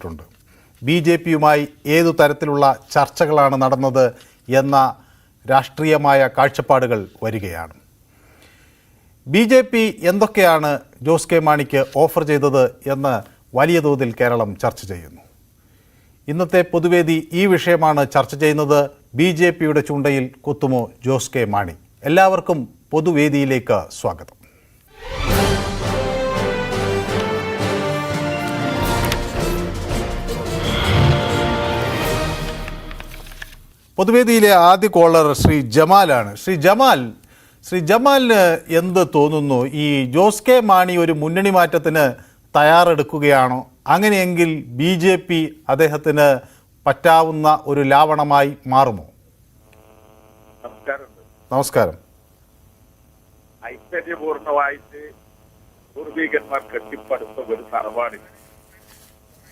തുടങ്ങിയിട്ടുണ്ട്. BJP-യുമായി ഏതു തരത്തിലുള്ള ചർച്ചകളാണ് നടന്നത് എന്ന രാഷ്ട്രീയമായ കാഴ്ചപ്പാടുകൾ വരികയാണ്. BJP എന്തൊക്കെയാണ് ജോസ് കെ മാണിക്ക് ഓഫർ ചെയ്തത് എന്ന് വലിയ തോതിൽ കേരളം ചർച്ച ചെയ്യുന്നു. ഇന്നത്തെ പൊതുവേദി ഈ വിഷയമാണ് ചർച്ച ചെയ്യുന്നത്. BJP-യുടെ ചൂണ്ടയിൽ കുത്തുമോ ജോസ് കെ മാണി? എല്ലാവർക്കും പൊതുവേദിയിലേക്ക് സ്വാഗതം. പൊതുവേദിയിലെ ആദ്യ കോളർ ശ്രീ ജമാലാണ്. ശ്രീ ജമാലിന് എന്ത് തോന്നുന്നു? ഈ ജോസ് കെ മാണി ഒരു മുന്നണി മാറ്റത്തിന് തയ്യാറെടുക്കുകയാണോ? അങ്ങനെയെങ്കിൽ BJP അദ്ദേഹത്തിന് പറ്റാവുന്ന ഒരു ലാവണമായി മാറുമോ? നമസ്കാരം. ഐശ്വര്യപൂർണമായിട്ട് പൂർവികന്മാർ കെട്ടിപ്പടുത്ത ഒരു തറവാട്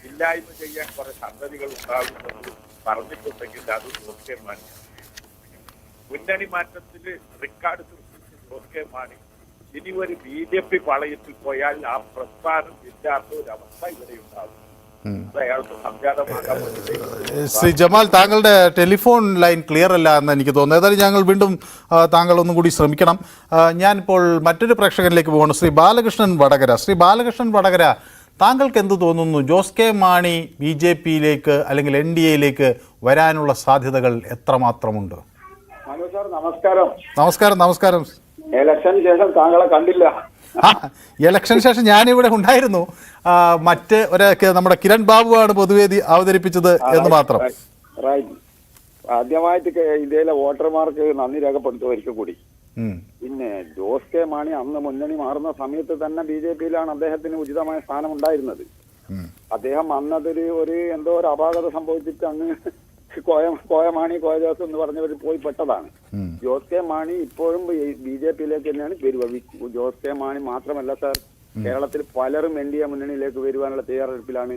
ഇല്ലായ്മ ചെയ്യാൻ കുറെ സന്തതികൾ ഉണ്ടാകുമെന്ന് പറഞ്ഞിട്ടുണ്ടെങ്കിൽ അത് ജോസ് കെ മാണി. മുന്നണി മാറ്റത്തിൽ റെക്കോർഡ് സൃഷ്ടിച്ച ജോസ് കെ മാണി ഇനി ഒരു BJP പാളയത്തിൽ പോയാൽ ആ പ്രസ്ഥാനം ഇല്ലാത്ത ഒരു അവസ്ഥ ഇവിടെ ഉണ്ടാകും. അയാൾക്ക് സംജാതമാകാൻ വേണ്ടി. ശ്രീ ജമാൽ, താങ്കളുടെ ടെലിഫോൺ ലൈൻ ക്ലിയർ അല്ല എന്ന് എനിക്ക് തോന്നുന്നു. ഏതായാലും ഞങ്ങൾ വീണ്ടും താങ്കൾ ഒന്നും കൂടി ശ്രമിക്കണം. ഞാനിപ്പോൾ മറ്റൊരു പ്രേക്ഷകനിലേക്ക് പോകണം. ശ്രീ ബാലകൃഷ്ണൻ വടകര, താങ്കൾക്ക് എന്ത് തോന്നുന്നു? ജോസ് കെ മാണി BJP-യിലേക്ക് അല്ലെങ്കിൽ NDA-യിലേക്ക് വരാനുള്ള സാധ്യതകൾ എത്രമാത്രമുണ്ട്? നമസ്കാരം. ഇലക്ഷന് ശേഷം താങ്കളെ കണ്ടില്ല. ഇലക്ഷന് ശേഷം ഞാനിവിടെ ഉണ്ടായിരുന്നു. നമ്മുടെ കിരൺ ബാബുവാണ് പൊതുവേദി അവതരിപ്പിച്ചത് എന്ന് മാത്രം. ആദ്യമായിട്ട് ഇന്ത്യയിലെ വോട്ടർമാർക്ക് നന്ദി രേഖപ്പെടുത്തുക ഒരിക്കൽ കൂടി. പിന്നെ ജോസ് കെ മാണി അന്ന് മുന്നണി മാറുന്ന സമയത്ത് തന്നെ BJP-യിലാണ് അദ്ദേഹത്തിന് ഉചിതമായ സ്ഥാനം ഉണ്ടായിരുന്നത്. അദ്ദേഹം അന്നതൊരു എന്തോ ഒരു അപാകത സംഭവിച്ചിട്ട് അങ്ങ് കോയമാണി ജോസ് എന്ന് പറഞ്ഞവർ പോയി പെട്ടതാണ്. ജോസ് കെ മാണി ഇപ്പോഴും BJP-യിലേക്ക് തന്നെയാണ് വരുക. ജോസ് കെ മാണി മാത്രമല്ല സാർ, കേരളത്തിൽ പലരും NDA മുന്നണിയിലേക്ക് വരുവാനുള്ള തയ്യാറെടുപ്പിലാണ്.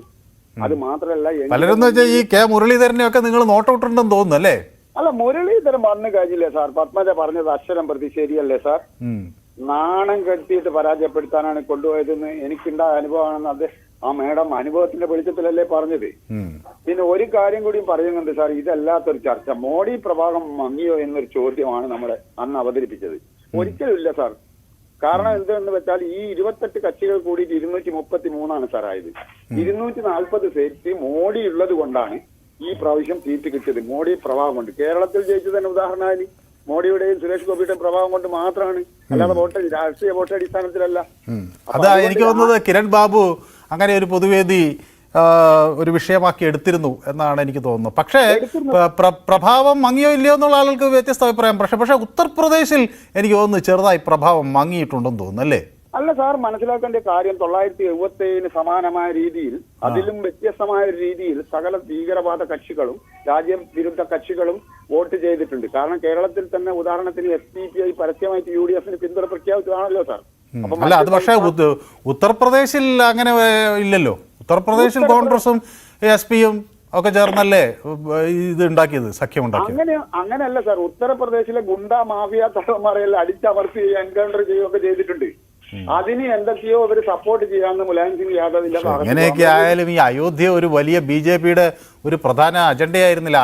അത് മാത്രമല്ല, പലരും ഈ കെ മുരളീധരനെ ഒക്കെ നിങ്ങൾ നോട്ടൗട്ടുണ്ടെന്ന് തോന്നുന്നു അല്ലേ? അല്ല, മുരളീധരൻ വന്നു കഴിഞ്ഞില്ലേ സാർ? പത്മജ പറഞ്ഞത് അക്ഷരം പ്രതി ശരിയല്ലേ സാർ? നാണം കെട്ടിയിട്ട് പരാജയപ്പെടുത്താനാണ് കൊണ്ടുപോയതെന്ന് എനിക്കുണ്ടായ അനുഭവമാണെന്ന് ആ മേഡം അനുഭവത്തിന്റെ വെളിച്ചത്തിലല്ലേ പറഞ്ഞത്. പിന്നെ ഒരു കാര്യം കൂടി പറയുന്നുണ്ട് സാർ, ഇതല്ലാത്തൊരു ചർച്ച. മോഡി പ്രഭാവം മങ്ങിയോ എന്നൊരു ചോദ്യമാണ് നമ്മളെ അന്ന് അവതരിപ്പിച്ചത്. ഒരിക്കലും ഇല്ല സാർ. കാരണം എന്തെന്ന് വെച്ചാൽ ഈ 28 കക്ഷികൾ കൂടിയിട്ട് 233 സാർ ആയത്. 240 സീറ്റ് മോഡി ഉള്ളത് കൊണ്ടാണ് ഈ പ്രാവശ്യം സീറ്റ് കിട്ടിയത്. മോഡി പ്രഭാവം കൊണ്ട് കേരളത്തിൽ ജയിച്ചതിന് ഉദാഹരണമായി മോഡിയുടെയും സുരേഷ് ഗോപിയുടെയും പ്രഭാവം കൊണ്ട് മാത്രമാണ്, അല്ലാതെ രാഷ്ട്രീയ വോട്ട് അടിസ്ഥാനത്തിലല്ല. അതാ എനിക്ക് തോന്നുന്നത് കിരൺ ബാബു അങ്ങനെ ഒരു പൊതുവേദി ഒരു വിഷയമാക്കി എടുത്തിരുന്നു എന്നാണ് എനിക്ക് തോന്നുന്നത്. പക്ഷേ പ്രഭാവം മങ്ങിയോ ഇല്ലയോ എന്നുള്ള ആളുകൾക്ക് വ്യത്യസ്ത അഭിപ്രായം. പക്ഷേ ഉത്തർപ്രദേശിൽ എനിക്ക് തോന്നുന്നു ചെറുതായി പ്രഭാവം മങ്ങിയിട്ടുണ്ടെന്ന് തോന്നുന്നു അല്ലേ? അല്ല സാർ, മനസ്സിലാക്കേണ്ട കാര്യം 977 സമാനമായ രീതിയിൽ, അതിലും വ്യത്യസ്തമായ രീതിയിൽ സകല ഭീകരവാദ കക്ഷികളും രാജ്യവിരുദ്ധ കക്ഷികളും വോട്ട് ചെയ്തിട്ടുണ്ട്. കാരണം കേരളത്തിൽ തന്നെ ഉദാഹരണത്തിന് SDPI പരസ്യമായിട്ട് UDF-ന് പിന്തുണ പ്രഖ്യാപിച്ചതാണല്ലോ സാർ. അല്ല, അത് പക്ഷേ ഉത്തർപ്രദേശിൽ അങ്ങനെ ഇല്ലല്ലോ. ഉത്തർപ്രദേശിൽ കോൺഗ്രസും SP-യും ഒക്കെ ചേർന്നല്ലേ ഇത് ഉണ്ടാക്കിയത്, സഖ്യം ഉണ്ടാക്കിയത്? അങ്ങനെയല്ല സാർ. ഉത്തർപ്രദേശിലെ ഗുണ്ട മാഫിയ തലവന്മാരെല്ലാം അടിച്ചമർത്തി എൻകൗണ്ടർ ചെയ്യുകയൊക്കെ ചെയ്തിട്ടുണ്ട്. അതിന് എന്തൊക്കെയോ അവർ സപ്പോർട്ട് ചെയ്യാമെന്ന് മുലായം സിംഗ് യാദവിന്റെ. എങ്ങനെയൊക്കെ ആയാലും ഈ അയോധ്യ ഒരു വലിയ BJP-യുടെ ഒരു പ്രധാന അജണ്ടയായിരുന്നില്ല.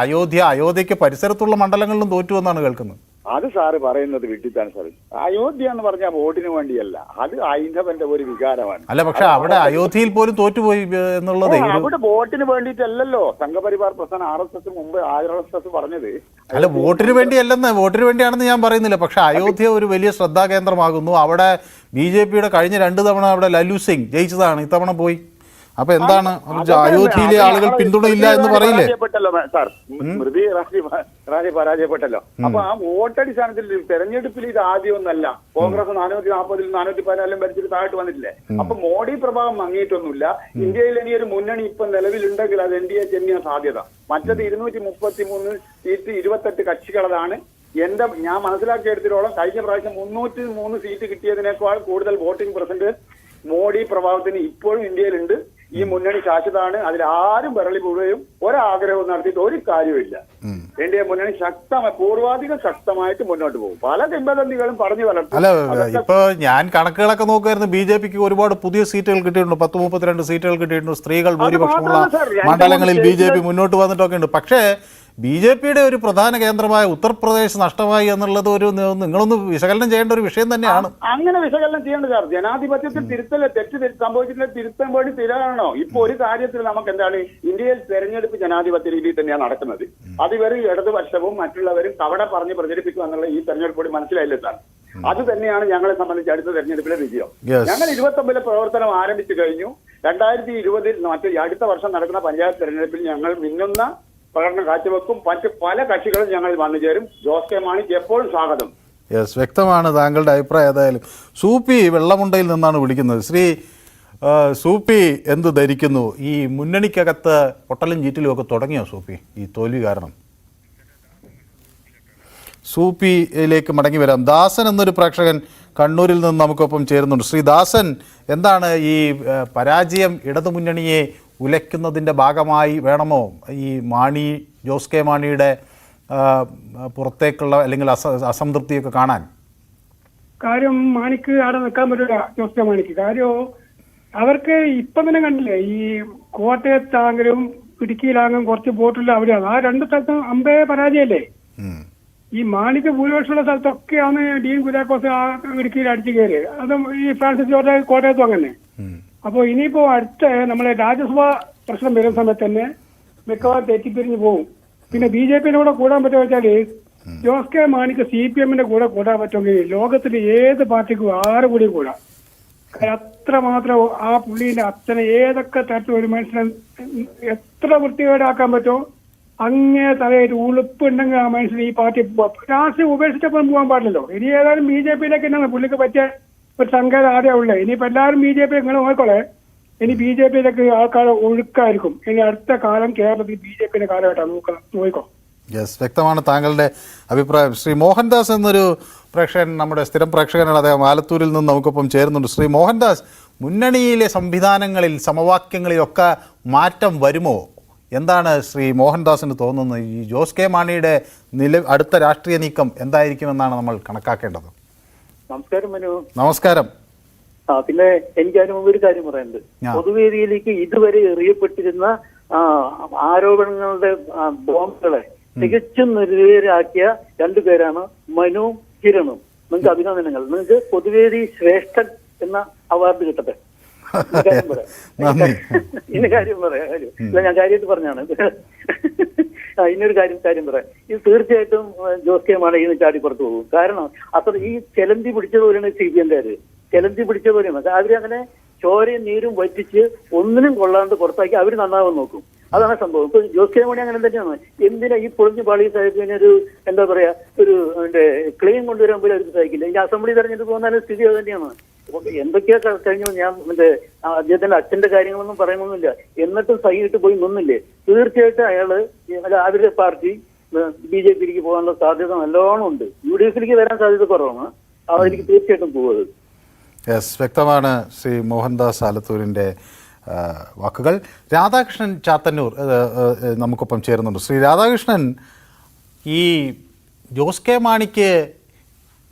അയോധ്യക്ക് പരിസരത്തുള്ള മണ്ഡലങ്ങളിലും തോറ്റുവെന്നാണ് കേൾക്കുന്നത്. അത് സാറ് പറയുന്നത് വിട്ടിത്താണ് സാർ. അയോധ്യ എന്ന് പറഞ്ഞാൽ വോട്ടിന് വേണ്ടിയല്ല, അത് ഹൈന്ദവന്റെ ഒരു വികാരമാണ്. അല്ല, പക്ഷെ അവിടെ അയോധ്യയിൽ പോലും തോറ്റുപോയി എന്നുള്ളത് അവിടെ വോട്ടിന് വേണ്ടിയിട്ടല്ലല്ലോ സംഘപരിവാർ പ്രസ്ഥാനം RSS മുമ്പ് RSS പറഞ്ഞത്. അല്ല, വോട്ടിന് വേണ്ടിയല്ലെന്ന്, വോട്ടിന് വേണ്ടിയാണെന്ന് ഞാൻ പറയുന്നില്ല. പക്ഷെ അയോധ്യ ഒരു വലിയ ശ്രദ്ധാകേന്ദ്രമാകുന്നു. അവിടെ BJP-യുടെ കഴിഞ്ഞ 2 തവണ അവിടെ ലല്ലു സിംഗ് ജയിച്ചതാണ്, ഇത്തവണ പോയി. അപ്പൊ എന്താണ് അയോധ്യയിലെ ആളുകൾ പിന്തുണയില്ല എന്ന് പറയില്ലേ? സാർ, സ്മൃതി ഇറാനി പരാജയപ്പെട്ടല്ലോ. അപ്പൊ ആ വോട്ടടിസ്ഥാനത്തിൽ തെരഞ്ഞെടുപ്പിൽ ഇത് ആദ്യമൊന്നല്ല. കോൺഗ്രസ് 440-ൽ 414 ഭരിച്ചിട്ട് താഴോട്ട് വന്നിട്ടില്ലേ? അപ്പൊ മോഡി പ്രഭാവം മങ്ങിയിട്ടൊന്നുമില്ല. ഇന്ത്യയിൽ ഇനി ഒരു മുന്നണി ഇപ്പൊ നിലവിലുണ്ടെങ്കിൽ അത് NDA തന്നെയാണ് സാധ്യത. മറ്റത് 233 സീറ്റ് 28 കക്ഷികളതാണ്. ഞാൻ മനസ്സിലാക്കിയെടുത്തിട്ടോളം കഴിഞ്ഞ പ്രാവശ്യം 303 സീറ്റ് കിട്ടിയതിനേക്കാൾ കൂടുതൽ വോട്ടിംഗ് പെർസെന്റ് മോഡി പ്രഭാവത്തിന് ഇപ്പോഴും ഇന്ത്യയിലുണ്ട്. ഈ മുന്നണി ശാശ്വതമാണ്. അതിൽ ആരും വിരളി പോവുകയും ഒരാഗ്രഹവും നടത്തിയിട്ട് ഒരു കാര്യമില്ല. എൻഡിഎ മുന്നണി ശക്തമായി പൂർവാധികം ശക്തമായിട്ട് മുന്നോട്ട് പോകും. പല കിംവദന്തികളും പറഞ്ഞു വളർത്തും. അല്ല, ഇപ്പൊ ഞാൻ കണക്കുകളൊക്കെ നോക്കുമായിരുന്നു. BJPക്ക് ഒരുപാട് പുതിയ സീറ്റുകൾ കിട്ടിയിട്ടുണ്ട്, 10-32 സീറ്റുകൾ കിട്ടിയിട്ടുണ്ട്. സ്ത്രീകൾ ഭൂരിപക്ഷമുള്ള മണ്ഡലങ്ങളിൽ BJP മുന്നോട്ട് വന്നിട്ടൊക്കെ ഉണ്ട്. പക്ഷേ BJPയുടെ ഒരു പ്രധാന കേന്ദ്രമായ ഉത്തർപ്രദേശ് നഷ്ടമായി എന്നുള്ളത് നിങ്ങളൊന്ന് വിശകലനം ചെയ്യേണ്ട ഒരു വിഷയം തന്നെയാണ്. അങ്ങനെ വിശകലനം ചെയ്യേണ്ട സാർ. ജനാധിപത്യത്തിൽ തെറ്റ് സംഭവിച്ചിട്ടുള്ള തിരുത്താൻ വേണ്ടി തിരാണോ? ഇപ്പൊ ഒരു കാര്യത്തിൽ നമുക്ക് എന്താണ്, ഇന്ത്യയിൽ തെരഞ്ഞെടുപ്പ് ജനാധിപത്യ രീതിയിൽ തന്നെയാണ് നടക്കുന്നത്. അത് വെറും ഇടതുപക്ഷവും മറ്റുള്ളവരും കവട പറഞ്ഞ് പ്രചരിപ്പിക്കുക എന്നുള്ള ഈ തെരഞ്ഞെടുപ്പ് കൂടി മനസ്സിലായില്ലേ സാർ? അത് തന്നെയാണ് ഞങ്ങളെ സംബന്ധിച്ച് അടുത്ത തെരഞ്ഞെടുപ്പിലെ വിജയം. ഞങ്ങൾ 29 പ്രവർത്തനം ആരംഭിച്ചു കഴിഞ്ഞു. 2020 അടുത്ത വർഷം നടക്കുന്ന പഞ്ചായത്ത് തെരഞ്ഞെടുപ്പിൽ ഞങ്ങൾ മിന്നുന്ന പ്രകടനം കാഴ്ചവെക്കും. മറ്റ് പല കക്ഷികളും ഞങ്ങൾ വന്നു ചേരും. ജോസ് കെ മാണിക്ക് എപ്പോഴും സ്വാഗതം. യെസ്, വ്യക്തമാണ് താങ്കളുടെ അഭിപ്രായം. ഏതായാലും സൂപ്പി വെള്ളമുണ്ടയിൽ നിന്നാണ് വിളിക്കുന്നത്. ശ്രീ സൂപ്പി എന്ത് ധരിക്കുന്നു? ഈ മുന്നണിക്കകത്ത് പൊട്ടലും ചീറ്റലും ഒക്കെ തുടങ്ങിയോ സൂപ്പി ഈ തോൽവി കാരണം? സൂപ്പിയിലേക്ക് മടങ്ങി വരാം. ദാസൻ എന്നൊരു പ്രേക്ഷകൻ കണ്ണൂരിൽ നിന്ന് നമുക്കൊപ്പം ചേരുന്നുണ്ട്. ശ്രീ ദാസൻ, എന്താണ് ഈ പരാജയം ഇടതുമുന്നണിയെ ഉലയ്ക്കുന്നതിൻ്റെ ഭാഗമായി വേണമോ ഈ ജോസ് കെ മാണിയുടെ പുറത്തേക്കുള്ള അല്ലെങ്കിൽ അസംതൃപ്തിയൊക്കെ കാണാൻ? കാര്യം മാണിക്ക് അവിടെ നിൽക്കാൻ പറ്റില്ല. ജോസ് കെ മാണിക്ക് കാര്യം അവർക്ക് ഇപ്പം തന്നെ കണ്ടില്ലേ, ഈ കോട്ടയത്താണെങ്കിലും ഇടുക്കിയിലാണെങ്കിലും കുറച്ച് വോട്ടില്ല അവിടെയാണ്. ആ രണ്ട് സ്ഥലത്തും അമ്പേ പരാജയല്ലേ. ഈ മാണിക്ക് ഭൂരിപക്ഷമുള്ള സ്ഥലത്തൊക്കെയാണ് ഡീൻ കുര്യാക്കോസ് ഇടുക്കിയിൽ അടിച്ചു കയറി. അതും ഈ ഫ്രാൻസിസ് ജോർജ് കോട്ടയത്തും അങ്ങനെ. അപ്പോൾ ഇനിയിപ്പോ അടുത്ത നമ്മളെ രാജ്യസഭാ പ്രശ്നം വരുന്ന സമയത്ത് തന്നെ മിക്കവാറും തെറ്റിപ്പിരിഞ്ഞ് പോകും. പിന്നെ BJPയുടെ കൂടെ കൂടാൻ പറ്റുമോ വെച്ചാല് ജോസ് കെ മാണിക്ക് CPMന്റെ കൂടെ കൂടാൻ പറ്റുമെങ്കിൽ ലോകത്തിൽ ഏത് പാർട്ടിക്കും ആറ് കൂടി കൂടാം. അത്രമാത്രം ആ പുള്ളീന്റെ അച്ഛനെ ഏതൊക്കെ തരത്തിൽ ഒരു മനുഷ്യനെ എത്ര വൃത്തികേടാക്കാൻ പറ്റുമോ അങ്ങേ തലയിട്ട് ഉളുപ്പുണ്ടെങ്കിൽ ആ മനുഷ്യന് ഈ പാർട്ടി രാഷ്ട്രീയം ഉപേക്ഷിച്ചപ്പോൾ പോകാൻ പാടില്ലല്ലോ. ഇനി ഏതായാലും BJPയിലേക്ക് തന്നെയാണ് പുള്ളിക്ക് പറ്റിയ ഒരു സങ്കേതം ആദ്യം ഉള്ളത്. ഇനിയിപ്പോ എല്ലാവരും BJP ഇങ്ങനെ നോക്കോളെ. ഇനി BJPയിലേക്ക് ആൾക്കാർ ഒഴുക്കായിരിക്കും. ഇനി അടുത്ത കാലം കേരളത്തിൽ BJPയുടെ കാലഘട്ടമാണ്. നോക്കോ. യെസ്, വ്യക്തമാണ് താങ്കളുടെ അഭിപ്രായം. ശ്രീ മോഹൻദാസ് എന്നൊരു പ്രേക്ഷകൻ, നമ്മുടെ സ്ഥിരം പ്രേക്ഷകനാണ്, അദ്ദേഹം ആലത്തൂരിൽ നിന്ന് നമുക്കൊപ്പം ചേരുന്നുണ്ട്. ശ്രീ മോഹൻദാസ്, മുന്നണിയിലെ സംവിധാനങ്ങളിൽ സമവാക്യങ്ങളിലൊക്കെ മാറ്റം വരുമോ? എന്താണ് ശ്രീ മോഹൻദാസിന് തോന്നുന്നത്? ഈ ജോസ് കെ മാണിയുടെ അടുത്ത രാഷ്ട്രീയ നീക്കം എന്തായിരിക്കുമെന്നാണ് നമ്മൾ കണക്കാക്കേണ്ടത്? നമസ്കാരം മനു. നമസ്കാരം. പിന്നെ എനിക്ക് അതിന് മുമ്പ് ഒരു കാര്യം പറയാനുണ്ട്. പൊതുവേദിയിലേക്ക് ഇതുവരെ എറിയപ്പെട്ടിരുന്ന ആരോപണങ്ങളുടെ ബോംബുകളെ തികച്ചും നിർവീര്യരാക്കിയ രണ്ടുപേരാണ് മനു കിരണും. നിങ്ങൾക്ക് അഭിനന്ദനങ്ങൾ. നിങ്ങൾക്ക് പൊതുവേദി ശ്രേഷ്ഠൻ എന്ന അവാർഡ് കിട്ടട്ടെ. ഇന്ന കാര്യം പറയാം. ഞാൻ കാര്യമായിട്ട് പറഞ്ഞാണ്. ഇന്നൊരു കാര്യം പറയാം. ഇത് തീർച്ചയായിട്ടും ജോസ് കെ മാണി ഇന്ന് ചാടിപ്പുറത്ത് പോകും. കാരണം അത്ര ഈ ചെലന്തി പിടിച്ചതുപോലെയാണ് CPMകാര്. ചെലന്തി പിടിച്ചതുപോലെയാണ് അവരങ്ങനെ ചോരയും നീരും വറ്റിച്ച് ഒന്നിനും കൊള്ളാണ്ട് പുറത്താക്കി അവർ നന്നാവാൻ നോക്കും. അതാണ് സംഭവം. ഇപ്പൊ ജോസ് കെ മാണി അങ്ങനെ തന്നെയാണ്. എന്തിനാ ഈ പൊളിഞ്ഞു പാളി സാഹിബിന് ഒരു എന്താ പറയാ ഒരു ക്ലെയിം കൊണ്ടുവരാൻ പോലും അവർക്ക് സാധിക്കില്ല. ഈ അസംബ്ലി തെരഞ്ഞെടുപ്പ് വന്നാലും സ്ഥിതി അത് തന്നെയാണ്. എന്തൊക്കെയാ കഴിഞ്ഞു. ഞാൻ അദ്ദേഹത്തിന്റെ അച്ഛന്റെ കാര്യങ്ങളൊന്നും പറയണമെന്നില്ല. എന്നിട്ടും സഹിയിട്ട് പോയി നിന്നില്ലേ. തീർച്ചയായിട്ടും അവരുടെ പാർട്ടി BJPയിലേക്ക് പോകാനുള്ള സാധ്യത നല്ലോണം ഉണ്ട്. UDFയിലേക്ക് വരാൻ സാധ്യത കുറവാണ്. അതിലേക്ക് തീർച്ചയായിട്ടും പോകുന്നത്. യെസ്, വ്യക്തമാണ് ശ്രീ മോഹൻദാസ് ആലത്തൂരിൻ്റെ വാക്കുകൾ. രാധാകൃഷ്ണൻ ചാത്തന്നൂർ നമുക്കൊപ്പം ചേരുന്നുണ്ട്. ശ്രീ രാധാകൃഷ്ണൻ, ഈ ജോസ് കെ മാണിക്ക്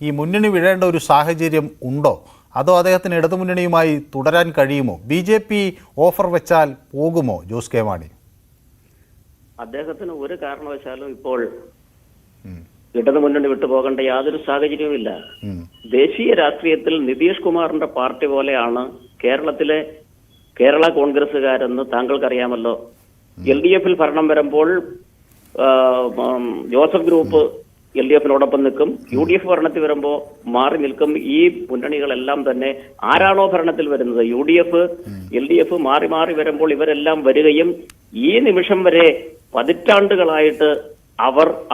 ഈ മുന്നണി വിടേണ്ട ഒരു സാഹചര്യം ഉണ്ടോ? അതോ അദ്ദേഹത്തിന് ഇടതുമുന്നണിയുമായി തുടരാൻ കഴിയുമോ? BJP ഓഫർ വെച്ചാൽ പോകുമോ ജോസ് കെ മാണി? അദ്ദേഹത്തിന് ഒരു കാരണവശാലും ഇപ്പോൾ ഇടതുമുന്നണി വിട്ടു പോകേണ്ട യാതൊരു സാഹചര്യവുമില്ല. ദേശീയ രാഷ്ട്രീയത്തിൽ നിതീഷ് കുമാറിന്റെ പാർട്ടി പോലെയാണ് കേരളത്തിലെ കേരള കോൺഗ്രസുകാരെന്ന് താങ്കൾക്കറിയാമല്ലോ. LDFിൽ ഭരണം വരുമ്പോൾ ജോസഫ് ഗ്രൂപ്പ് LDFിനോടൊപ്പം നിൽക്കും. UDF ഭരണത്തിൽ വരുമ്പോൾ മാറി നിൽക്കും. ഈ മുന്നണികളെല്ലാം തന്നെ ആരാണോ ഭരണത്തിൽ വരുന്നത്, UDF LDF മാറി മാറി വരുമ്പോൾ ഇവരെല്ലാം വരികയും ഈ നിമിഷം വരെ പതിറ്റാണ്ടുകളായിട്ട്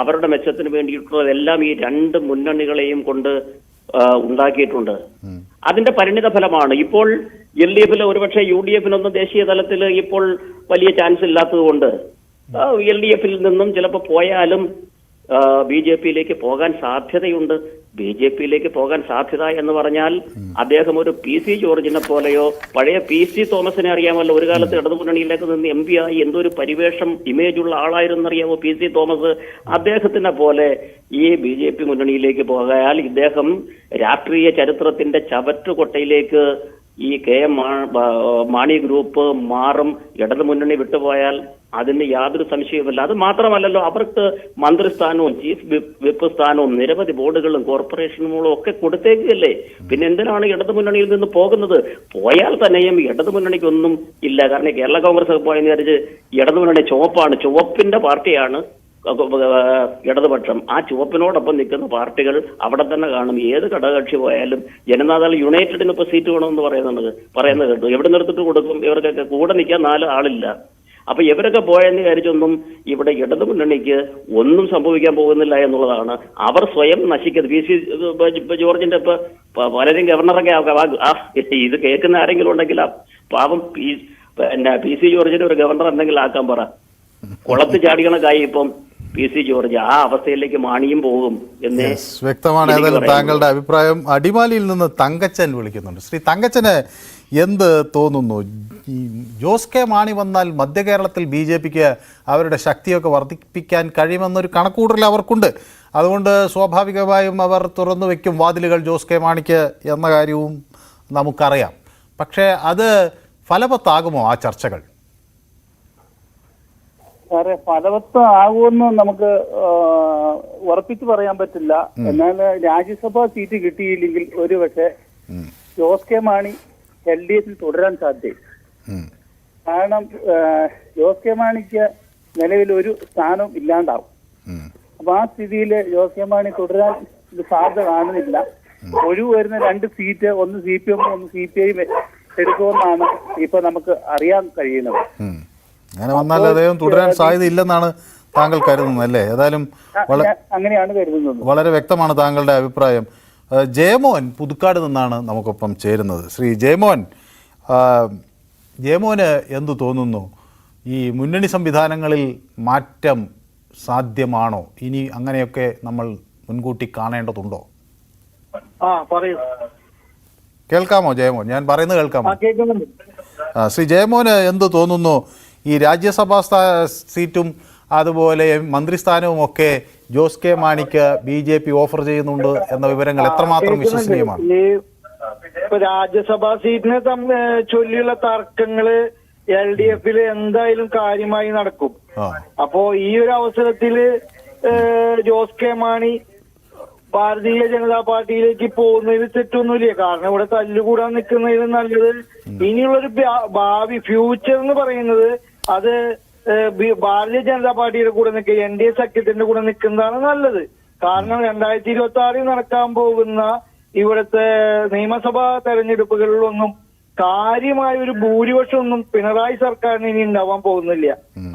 അവരുടെ മെച്ചത്തിന് വേണ്ടിയിട്ടുള്ളതെല്ലാം ഈ രണ്ട് മുന്നണികളെയും കൊണ്ട് ഉണ്ടാക്കിയിട്ടുണ്ട്. അതിന്റെ പരിണിത ഫലമാണ് ഇപ്പോൾ LDFിൽ ഒരുപക്ഷെ UDFിനൊന്നും ദേശീയ തലത്തിൽ ഇപ്പോൾ വലിയ ചാൻസ് ഇല്ലാത്തത് കൊണ്ട് LDFിൽ നിന്നും ചിലപ്പോൾ പോയാലും BJPയിലേക്ക് പോകാൻ സാധ്യതയുണ്ട്. BJP-യിലേക്ക് പോകാൻ സാധ്യത എന്ന് പറഞ്ഞാൽ അദ്ദേഹം ഒരു PC ജോർജിനെ പോലെയോ പഴയ PC തോമസിനെ അറിയാമല്ലോ, ഒരു കാലത്ത് ഇടതുമുന്നണിയിലേക്ക് നിന്ന് MP ആയി എന്തൊരു പരിവേഷം ഇമേജുള്ള ആളായിരുന്നു അറിയാമോ PC തോമസ്. അദ്ദേഹത്തിനെ പോലെ ഈ BJP മുന്നണിയിലേക്ക് പോയാൽ ഇദ്ദേഹം രാഷ്ട്രീയ ചരിത്രത്തിന്റെ ചവറ്റുകൊട്ടയിലേക്ക് ഈ KM മാണി ഗ്രൂപ്പ് മാറും. ഇടതുമുന്നണി വിട്ടുപോയാൽ അതിന് യാതൊരു സംശയവുമില്ല. അത് മാത്രമല്ലല്ലോ, അവർക്ക് മന്ത്രിസ്ഥാനവും ചീഫ് വിപ്പ് സ്ഥാനവും നിരവധി ബോർഡുകളും കോർപ്പറേഷനുകളും ഒക്കെ കൊടുത്തേക്കല്ലേ. പിന്നെ എന്തിനാണ് ഇടതുമുന്നണിയിൽ നിന്ന് പോകുന്നത്? പോയാൽ തന്നെയും ഇടതുമുന്നണിക്കൊന്നും ഇല്ല. കാരണം കേരള കോൺഗ്രസ് പോയെന്ന് വിചാരിച്ച് ഇടതുമുന്നണി ചുവപ്പാണ്, ചുവപ്പിന്റെ പാർട്ടിയാണ് ഇടതുപക്ഷം. ആ ചുവപ്പിനോടൊപ്പം നിൽക്കുന്ന പാർട്ടികൾ അവിടെ തന്നെ കാണും. ഏത് ഘടകകക്ഷി പോയാലും ജനതാദൾ യുണൈറ്റഡിന് ഇപ്പൊ സീറ്റ് വേണമെന്ന് പറയുന്നത് കേട്ടു. എവിടെ നിർത്തിട്ട് കൊടുക്കും? ഇവർക്കൊക്കെ കൂടെ നിൽക്കാൻ 4 ആളില്ല. അപ്പൊ ഇവരൊക്കെ പോയെന്ന് വിചാരിച്ചൊന്നും ഇവിടെ ഇടതുമുന്നണിക്ക് ഒന്നും സംഭവിക്കാൻ പോകുന്നില്ല എന്നുള്ളതാണ്. അവർ സ്വയം നശിക്കുന്നത്. PC ജോർജിന്റെ ഇപ്പൊ പലരും ഗവർണറൊക്കെ ഇത് കേൾക്കുന്ന ആരെങ്കിലും ഉണ്ടെങ്കിൽ പാവം PC ജോർജിന്റെ ഒരു ഗവർണർ എന്തെങ്കിലും ആക്കാൻ പറ. കുളത്ത് ചാടിക്കണക്കായി ഇപ്പം PC ജോർജ്. ആ അവസ്ഥയിലേക്ക് മാണിയും പോകും എന്ന് വ്യക്തമാണ്. ഏതായാലും താങ്കളുടെ അഭിപ്രായം. അടിമാലിയിൽ നിന്ന് തങ്കച്ചൻ വിളിക്കുന്നുണ്ട്. ശ്രീ തങ്കച്ചന് എന്ത് തോന്നുന്നു? ഈ ജോസ് കെ മാണി വന്നാൽ മധ്യ കേരളത്തിൽ BJP-ക്ക് അവരുടെ ശക്തിയൊക്കെ വർദ്ധിപ്പിക്കാൻ കഴിയുമെന്നൊരു കണക്കൂട്ടൽ അവർക്കുണ്ട്. അതുകൊണ്ട് സ്വാഭാവികമായും അവർ തുറന്നു വയ്ക്കും വാതിലുകൾ ജോസ് കെ മാണിക്ക് എന്ന കാര്യവും നമുക്കറിയാം. പക്ഷേ അത് ഫലവത്താകുമോ ആ ചർച്ചകൾ? സാറേ, ഫലവത്തം ആകുമെന്ന് നമുക്ക് ഉറപ്പിച്ച് പറയാൻ പറ്റില്ല. എന്നാൽ രാജ്യസഭാ സീറ്റ് കിട്ടിയില്ലെങ്കിൽ ഒരു പക്ഷേ ജോസ് കെ മാണി LDF-ൽ തുടരാൻ സാധ്യത. കാരണം ജോസ് കെ മാണിക്ക് നിലവിൽ ഒരു സ്ഥാനവും ഇല്ലാണ്ടാവും. അപ്പൊ ആ സ്ഥിതിയിൽ ജോസ് കെ മാണി തുടരാൻ സാധ്യത കാണുന്നില്ല. ഒഴിവ് വരുന്ന 2 സീറ്റ്, ഒന്ന് CPM ഒന്ന് CPI എടുക്കുമെന്നാണ് ഇപ്പൊ നമുക്ക് അറിയാൻ കഴിയുന്നത്. അങ്ങനെ വന്നാൽ അദ്ദേഹം തുടരാൻ സാധ്യതയില്ലെന്നാണ് താങ്കൾ കരുതുന്നത് അല്ലേ? ഏതായാലും അങ്ങനെയാണ് കരുതുന്നത്. വളരെ വ്യക്തമാണ് താങ്കളുടെ അഭിപ്രായം. ജയമോഹൻ പുതുക്കാട് നിന്നാണ് നമുക്കൊപ്പം ചേരുന്നത്. ശ്രീ ജയമോഹന് എന്തു തോന്നുന്നു? ഈ മുന്നണി സംവിധാനങ്ങളിൽ മാറ്റം സാധ്യമാണോ? ഇനി അങ്ങനെയൊക്കെ നമ്മൾ മുൻകൂട്ടി കാണേണ്ടതുണ്ടോ? കേൾക്കാമോ ജയമോഹൻ? ഞാൻ പറയുന്നത് കേൾക്കാമോ? ശ്രീ ജയമോഹന് എന്തു തോന്നുന്നു? ഈ രാജ്യസഭാ സീറ്റും അതുപോലെ മന്ത്രിസ്ഥാനവും ഒക്കെ ജോസ് കെ മാണിക്ക് BJP ഓഫർ ചെയ്യുന്നുണ്ട് എന്ന വിവരങ്ങൾ എത്രമാത്രം വിശ്വസനീയമാണ്? ഇപ്പൊ രാജ്യസഭാ സീറ്റിനെ ചൊല്ലിയുള്ള തർക്കങ്ങള് LDF-ല് എന്തായാലും കാര്യമായി നടക്കും. അപ്പോ ഈ ഒരു അവസരത്തില് ജോസ് കെ മാണി ഭാരതീയ ജനതാ പാർട്ടിയിലേക്ക് പോകുന്നതിൽ തെറ്റൊന്നുമില്ല. കാരണം ഇവിടെ തല്ലുകൂടാൻ നിൽക്കുന്നതിന് നല്ലത് ഇനിയുള്ളൊരു ഭാവി ഫ്യൂച്ചർ എന്ന് പറയുന്നത് അത് ഭാരതീയ ജനതാ പാർട്ടിയുടെ കൂടെ നിൽക്കുക, NDA സഖ്യത്തിന്റെ കൂടെ നിൽക്കുന്നതാണ് നല്ലത്. കാരണം 2026 നടക്കാൻ പോകുന്ന ഇവിടുത്തെ നിയമസഭാ തെരഞ്ഞെടുപ്പുകളിലൊന്നും കാര്യമായ ഒരു ഭൂരിപക്ഷം ഒന്നും പിണറായി സർക്കാരിന് ഇനി ഉണ്ടാവാൻ പോകുന്നില്ല.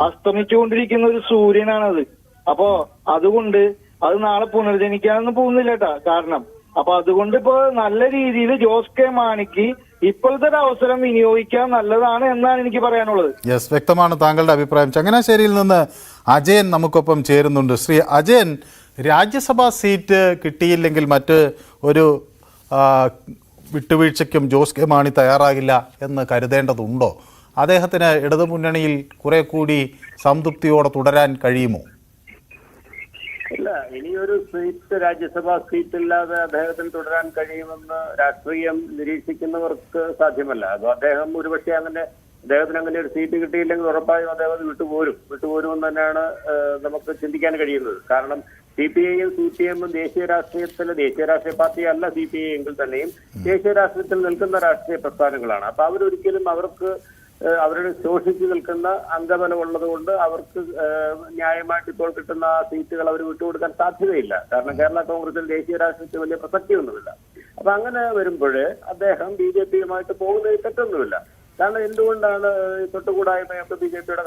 അസ്തമിച്ചുകൊണ്ടിരിക്കുന്ന ഒരു സൂര്യനാണത്. അപ്പോ അതുകൊണ്ട് അത് നാളെ പുനർജനിക്കാനൊന്നും പോകുന്നില്ല കേട്ടാ. കാരണം അപ്പൊ അതുകൊണ്ട് ഇപ്പൊ നല്ല രീതിയിൽ ജോസ് കെ മാണിക്ക് ഇപ്പോഴത്തെ ഒരു അവസരം വിനിയോഗിക്കാൻ നല്ലതാണ് എന്നാണ് എനിക്ക് പറയാനുള്ളത്. യെസ്, വ്യക്തമാണ് താങ്കളുടെ അഭിപ്രായം. ചങ്ങനാശ്ശേരിയിൽ നിന്ന് അജയൻ നമുക്കൊപ്പം ചേരുന്നുണ്ട്. ശ്രീ അജയൻ, രാജ്യസഭാ സീറ്റ് കിട്ടിയില്ലെങ്കിൽ മറ്റ് ഒരു വിട്ടുവീഴ്ചയ്ക്കും ജോസ് കെ മാണി തയ്യാറാകില്ല എന്ന് കരുതേണ്ടതുണ്ടോ? അദ്ദേഹത്തിന് ഇടതുമുന്നണിയിൽ കുറെ കൂടി സംതൃപ്തിയോടെ തുടരാൻ കഴിയുമോ? ഇല്ല, ഇനിയൊരു സീറ്റ്, രാജ്യസഭാ സീറ്റ് ഇല്ലാതെ അദ്ദേഹത്തിന് തുടരാൻ കഴിയുമെന്ന് രാഷ്ട്രീയം നിരീക്ഷിക്കുന്നവർക്ക് സാധ്യമല്ല. അത് അദ്ദേഹം ഒരുപക്ഷെ അദ്ദേഹത്തിന് അങ്ങനെ ഒരു സീറ്റ് കിട്ടിയില്ലെങ്കിൽ ഉറപ്പായും അദ്ദേഹം അത് വിട്ടുപോരുമെന്ന് തന്നെയാണ് നമുക്ക് ചിന്തിക്കാൻ കഴിയുന്നത്. കാരണം CPI-യും CPM-ഉം ദേശീയ രാഷ്ട്രീയ പാർട്ടിയല്ല CPI എങ്കിൽ തന്നെയും ദേശീയ രാഷ്ട്രീയത്തിൽ നിൽക്കുന്ന രാഷ്ട്രീയ പ്രസ്ഥാനങ്ങളാണ്. അപ്പൊ അവരൊരിക്കലും അവരുടെ ശോഷിച്ചു നിൽക്കുന്ന അംഗബലം ഉള്ളത് കൊണ്ട് അവർക്ക് ന്യായമായിട്ട് ഇപ്പോൾ കിട്ടുന്ന സീറ്റുകൾ അവർ വിട്ടുകൊടുക്കാൻ സാധ്യതയില്ല. കാരണം കേരള കോൺഗ്രസിൽ ദേശീയ രാഷ്ട്രീയത്തിൽ വലിയ പ്രസക്തിയൊന്നുമില്ല. അപ്പൊ അങ്ങനെ വരുമ്പോൾ അദ്ദേഹം BJP-യുമായിട്ട് പോകുന്നതിൽ തെറ്റൊന്നുമില്ല. കാരണം എന്തുകൊണ്ടാണ് തൊട്ടുകൂടായ്മയൊക്കെ BJP-യുടെ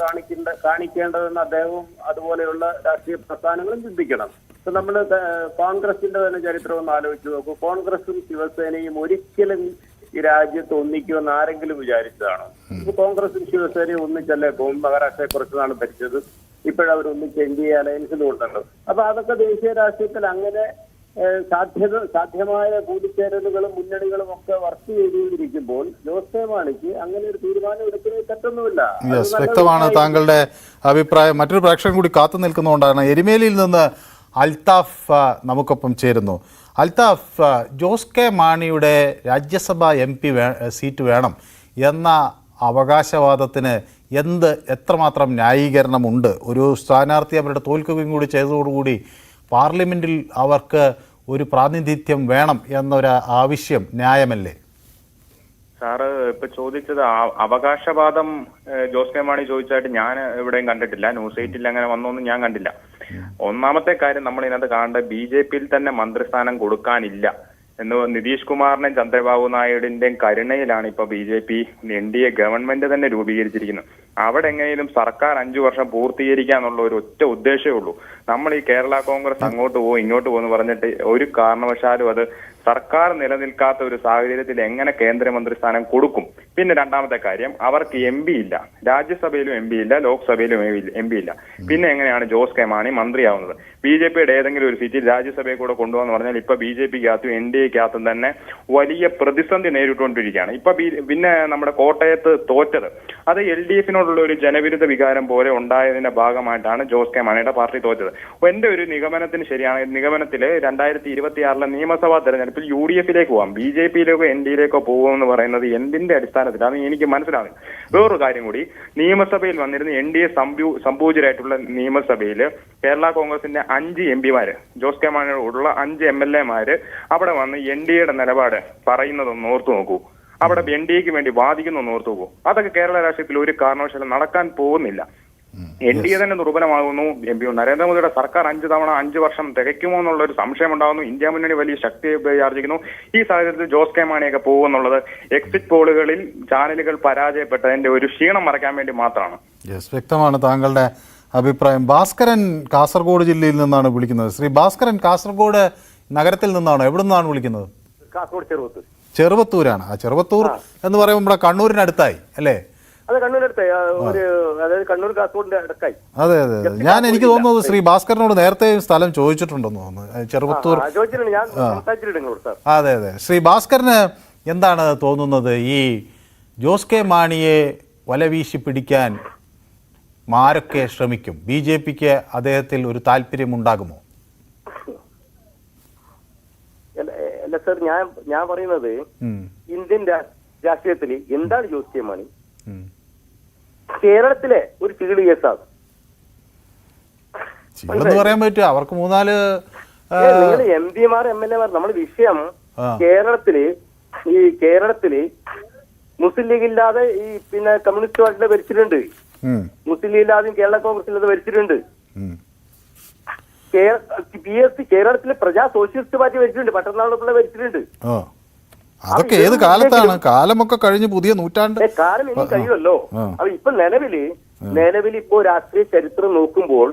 കാണിക്കേണ്ടതെന്ന് അദ്ദേഹവും അതുപോലെയുള്ള രാഷ്ട്രീയ പ്രസ്ഥാനങ്ങളും ചിന്തിക്കണം. ഇപ്പൊ നമ്മൾ കോൺഗ്രസിന്റെ തന്നെ ചരിത്രം ഒന്ന് ആലോചിച്ച് നോക്കൂ. കോൺഗ്രസും ശിവസേനയും ഒരിക്കലും ഈ രാജ്യത്ത് ഒന്നിക്കുമെന്ന് ആരെങ്കിലും വിചാരിച്ചതാണോ? ഇപ്പൊ കോൺഗ്രസും ശിവസേനയും ഒന്നിച്ചല്ലേ മഹാരാഷ്ട്രയെ കുറച്ചു നാൾ ഭരിച്ചത്. ഇപ്പോഴവർ ഒന്നിച്ച് NDA അലയൻസിലും ഉണ്ടല്ലോ. അപ്പൊ അതൊക്കെ ദേശീയ രാഷ്ട്രീയത്തിൽ അങ്ങനെ സാധ്യമായ കൂടിച്ചേരലുകളും മുന്നണികളും ഒക്കെ വർക്ക് ചെയ്തുകൊണ്ടിരിക്കുമ്പോൾ ജോസ് കെ മാണിക്ക് അങ്ങനെ ഒരു തീരുമാനം എടുക്കുന്നത് തെറ്റൊന്നുമില്ല. വ്യക്തമാണ് താങ്കളുടെ അഭിപ്രായം. മറ്റൊരു പ്രേക്ഷകൻ കൂടി കാത്തു നിൽക്കുന്നതുകൊണ്ടാണ്. എരുമേലിയിൽ നിന്ന് അൽത്താഫ് നമുക്കൊപ്പം ചേരുന്നു. അൽത്താഫ്, ജോസ് കെ മാണിയുടെ രാജ്യസഭ MP സീറ്റ് വേണം എന്ന അവകാശവാദത്തിന് എത്രമാത്രം ന്യായീകരണമുണ്ട്? ഒരു സ്ഥാനാർത്ഥി അവരുടെ തോൽക്കുകയും കൂടി ചെയ്തതോടുകൂടി പാർലമെൻറ്റിൽ അവർക്ക് ഒരു പ്രാതിനിധ്യം വേണം എന്നൊരു ആവശ്യം ന്യായമല്ലേ? സാറ് ഇപ്പൊ ചോദിച്ചത് അവകാശവാദം ജോസ് കെ മാണി ചോദിച്ചായിട്ട് ഞാൻ എവിടെയും കണ്ടിട്ടില്ല. ന്യൂസ് 8 അങ്ങനെ വന്നൊന്നും ഞാൻ കണ്ടില്ല. ഒന്നാമത്തെ കാര്യം നമ്മൾ ഇതിനകത്ത് കാണേണ്ടത് BJP-യിൽ തന്നെ മന്ത്രിസ്ഥാനം കൊടുക്കാനില്ല എന്ന് നിതീഷ് കുമാറിന്റെയും ചന്ദ്രബാബു നായിഡുവിന്റെയും കരുണയിലാണ് ഇപ്പൊ BJP NDA ഗവൺമെന്റ് തന്നെ രൂപീകരിച്ചിരിക്കുന്നത്. അവിടെ എങ്ങനെയും സർക്കാർ 5 വർഷം പൂർത്തീകരിക്കാന്നുള്ള ഒരു ഒറ്റ ഉദ്ദേശമേ ഉള്ളൂ. നമ്മൾ ഈ കേരള കോൺഗ്രസ് അങ്ങോട്ട് പോകും ഇങ്ങോട്ട് പോകുമെന്ന് പറഞ്ഞിട്ട് ഒരു കാരണവശാലും അത് സർക്കാർ നിലനിൽക്കാത്ത ഒരു സാഹചര്യത്തിൽ എങ്ങനെ കേന്ദ്രമന്ത്രി സ്ഥാനം കൊടുക്കും? പിന്നെ രണ്ടാമത്തെ കാര്യം, അവർക്ക് MP ഇല്ല, രാജ്യസഭയിലും MP ഇല്ല, ലോക്സഭയിലും MP ഇല്ല. പിന്നെ എങ്ങനെയാണ് ജോസ് കെ മാണി മന്ത്രിയാവുന്നത്? BJP-യുടെ ഏതെങ്കിലും ഒരു സീറ്റിൽ രാജ്യസഭയിൽ കൂടെ കൊണ്ടുപോകാന്ന് പറഞ്ഞാൽ ഇപ്പൊ BJP-ക്കകത്തും NDA-ക്കകത്തും തന്നെ വലിയ പ്രതിസന്ധി നേരിട്ടുകൊണ്ടിരിക്കുകയാണ്. ഇപ്പൊ പിന്നെ നമ്മുടെ കോട്ടയത്ത് തോറ്റത് അത് LDF-നോടുള്ള ഒരു ജനവിരുദ്ധ വികാരം പോലെ ഉണ്ടായതിന്റെ ഭാഗമായിട്ടാണ് ജോസ് കെ മാണിയുടെ പാർട്ടി തോറ്റത്. എന്റെ ഒരു നിഗമനത്തിന് ശരിയാണ്. നിഗമനത്തില് 2026 നിയമസഭാ തെരഞ്ഞെടുപ്പിൽ UDF-ലേക്ക് പോകാം, BJP-യിലേക്കോ NDA-യിലേക്കോ പോകുമെന്ന് പറയുന്നത് എന്തിന്റെ അടിസ്ഥാനത്തിലാണ് എനിക്ക് മനസ്സിലാവുന്നത്. വേറൊരു കാര്യം കൂടി, നിയമസഭയിൽ വന്നിരുന്ന NDA സംപൂജരായിട്ടുള്ള നിയമസഭയിൽ കേരള കോൺഗ്രസിന്റെ 5 MP-മാര്, ജോസ് കെ മാണിയോടുള്ള 5 MLA-മാര് അവിടെ വന്ന് NDA-യുടെ നിലപാട് പറയുന്നതൊന്ന് ഓർത്തു നോക്കൂ. അവിടെ NDA-ക്ക് വേണ്ടി വാദിക്കുന്നൊന്ന് ഓർത്തു നോക്കൂ. അതൊക്കെ കേരള രാഷ്ട്രീയത്തിൽ ഒരു കാരണവശാലും നടക്കാൻ പോകുന്നില്ല. NDA തന്നെ ദുർബലമാകുന്നു. നരേന്ദ്രമോദിയുടെ സർക്കാർ 5 വർഷം തികയ്ക്കുമോ എന്നുള്ള ഒരു സംശയം ഉണ്ടാകുന്നു. ഇന്ത്യ മുന്നണി വലിയ ശക്തി ആർജിക്കുന്നു. ഈ സാഹചര്യത്തിൽ ജോസ് കെ മാണിയൊക്കെ പോകുമെന്നുള്ളത് എക്സിറ്റ് പോളുകളിൽ ചാനലുകൾ പരാജയപ്പെട്ടതിന്റെ ഒരു ക്ഷീണം മറയ്ക്കാൻ വേണ്ടി മാത്രമാണ്. വ്യക്തമാണ് താങ്കളുടെ അഭിപ്രായം. ഭാസ്കരൻ കാസർഗോഡ് ജില്ലയിൽ നിന്നാണ് വിളിക്കുന്നത്. ശ്രീ ഭാസ്കരൻ, കാസർഗോഡ് നഗരത്തിൽ നിന്നാണോ? എവിടെ നിന്നാണ് വിളിക്കുന്നത്? കാസർഗോഡ് ചെറുവത്തൂരാണ്. ആ ചെറുവത്തൂർ എന്ന് പറയുമ്പോൾ നമ്മുടെ കണ്ണൂരിനടുത്തായി അല്ലേ? അതെ, കണ്ണൂരിനടുത്തായി, അതായത് കണ്ണൂർ കാസർഗോഡിന്റെ അടുത്തായി. അതെ. എനിക്ക് തോന്നുന്നത് ശ്രീ ഭാസ്കരനോട് നേരത്തെ സ്ഥലം ചോദിച്ചിട്ടുണ്ടെന്ന് തോന്നുന്നു. ചെറുവത്തൂർ. അതെ. ശ്രീ ഭാസ്കരന് എന്താണ് തോന്നുന്നത്? ഈ ജോസ് കെ മാണിയെ വലവീശി പിടിക്കാൻ ആരൊക്കെ ശ്രമിക്കും? BJP-ക്ക് അദ്ദേഹത്തിൽ ഒരു താല്പര്യമുണ്ടാകുമോ? അല്ല സർ, ഞാൻ പറയുന്നത് ഇന്ത്യൻ രാഷ്ട്രീയത്തിൽ എന്താണ് ജോസ് കെ മാണി? കേരളത്തിലെ ഒരു ചീള് കേസാണ്. പറയാൻ പറ്റും. അവർക്ക് 3-4 MP-മാർ MLA-മാർ. നമ്മുടെ വിഷയം കേരളത്തില് മുസ്ലിം ലീഗ് ഇല്ലാതെ ഈ പിന്നെ കമ്മ്യൂണിസ്റ്റ് പാർട്ടിയുടെ ഭരിച്ചിട്ടുണ്ട്. മുസ്ലിം ലീഗ് ഇല്ലാതെയും കേരള കോൺഗ്രസ് ഇല്ലാതെ ഭരിച്ചിട്ടുണ്ട്. PSC കേരളത്തിലെ പ്രജാ സോഷ്യലിസ്റ്റ് പാർട്ടി ഭരിച്ചിട്ടുണ്ട്. പട്ടനാളുള്ള ഭരിച്ചിട്ടുണ്ട്. അതൊക്കെ ഏത് കാലത്താണ്? കാലമൊക്കെ കഴിഞ്ഞ് പുതിയ നൂറ്റാണ്ട് കാലം ഇനി കഴിയുമല്ലോ. അപ്പൊ ഇപ്പൊ നിലവിൽ ഇപ്പോ രാഷ്ട്രീയ ചരിത്രം നോക്കുമ്പോൾ